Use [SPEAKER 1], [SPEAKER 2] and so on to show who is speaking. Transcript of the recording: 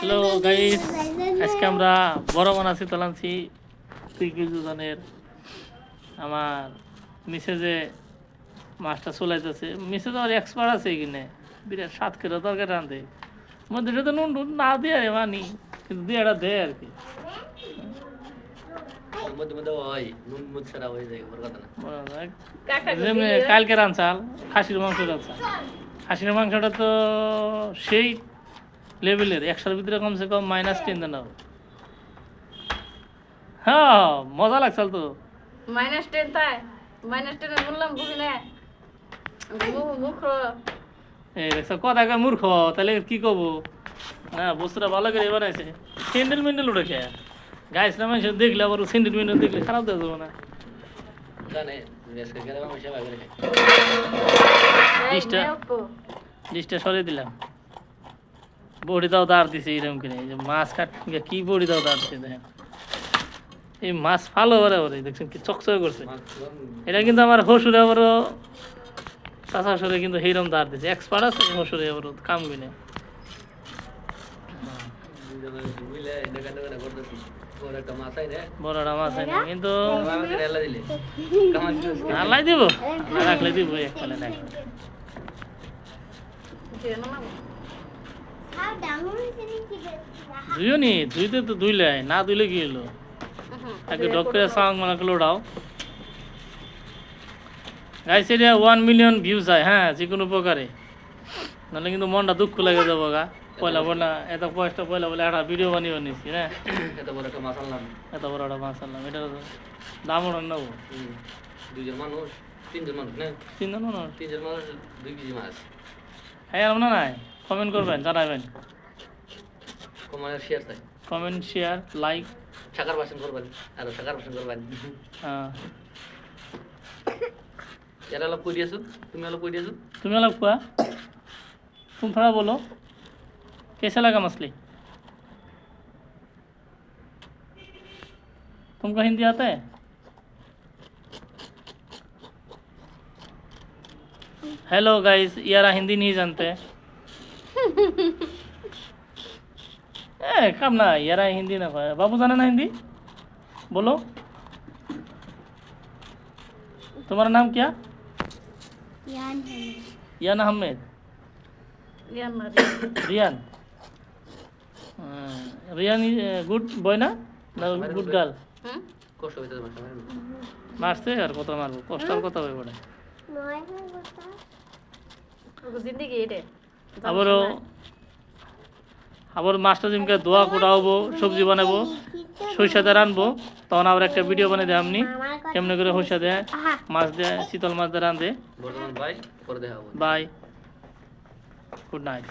[SPEAKER 1] Hello guys, আজকে আমরা বড় বানাচ্ছি তলানছি 2 কেজি ওজনের। আমার মিসেজে মাছটা চলাইতেছে। মিসেজ আর এক্সপার্ট আছে এখানে, বিরাট 7 কিলো তরকারি রাঁধে। মধ্যে তো নুন টুন না দিয়ে আরে মানি, কিন্তু দিয়ে এটা দেয় আর কি। কালকে রাঁধছাল খাসির মাংস রাঁধছাল। খাসির মাংসটা তো সেই লেভেলের, 100-র ভিতরে কমসে কম -10 দেন। হ্যাঁ, মজা লাগছাল তো।
[SPEAKER 2] -10 তাই -10 বললাম বুঝি না মুখ
[SPEAKER 1] এই দেখছ কথা কয় মূর্খ, তাহলে কি কব? হ্যাঁ, বস্তুটা ভালো করে বানাইছে। স্যান্ডেল মেন্ডেল উঠে খেয়ে গাইস না মানুষ দেখলে আবার স্যান্ডেল মেন্ডেল দেখলে খারাপ দেওয়া যাবে না। ডিশটা সরিয়ে দিলাম। বড়ি দাও দাঁড় দিছে এরকম করে, এই যে মাছ কাট কি বড়ি দাও দাঁড় দিছে দেখেন। এই মাছ ভালো বরাবর দেখছেন কি চকচকে করছে। এটা কিন্তু আমার হসুরে আবারও চাষা সরে কিন্তু সেইরকম দাঁড় দিছে, এক্সপার্ট আছে হসুরে আবারও কাম বিনে। বড়টা মাছ হয় না কিন্তু আল্লাহ দিব, রাখলে দিব এক পালে দেখ। ধুইও নি, ধুইতে তো ধুইলে না, ধুইলে কি হলো? আগে ডক করে সাউন্ড মানে লোড়াও গাইস। এটা 1 মিলিয়ন ভিউজ হয়, হ্যাঁ, যে কোনো প্রকারে, নাহলে কিন্তু মনটা দুঃখ লেগে যাবো গা। পয়লা বলা এত পয়সা পয়লা বলে একটা ভিডিও বানিয়ে বানিয়েছি, হ্যাঁ, এত বড় একটা মাছ আনলাম, এটার দাম ওরা নেবো। 2 মানুষ 3 মানুষ না, 3 মানুষ 2 কেজি মাছ। হ্যাঁ, আমরা নাই কমেন্ট করবেন, জানাবেন, কমেন্ট শেয়ার লাইক শাকার ভাষণ করবেন, আর শাকার ভাষণ করবেন। হ্যাঁ, এরা লোক কই দিয়েছো, তুমি লোক কই দিয়েছো, তুমি লোক কোয়া, तुम थोड़ा बोलो कैसा लगा मछली? तुमको हिंदी आता है? हेलो गाइस, यारा हिंदी नहीं जानते। कब ना यारा हिंदी ना पाया, बाबू जाना ना हिंदी बोलो। तुम्हारा नाम क्या? यान अहमद। रियान, रियान गुड बॉय ना, गुड गार्ल। মারছে আর কত মারবো, কষ্ট আর কত হবে বলে। আবার মাছটা জিমকে দোয়া কোটাবো, সবজি বানাবো, সরিষা দিয়ে রানবো, তখন আবার একটা ভিডিও বানিয়ে দেয় আপনি কেমনে করে সরিষা দেয় মাছ দেয়, শীতল মাছ দিয়ে রান্ধে। By, good night.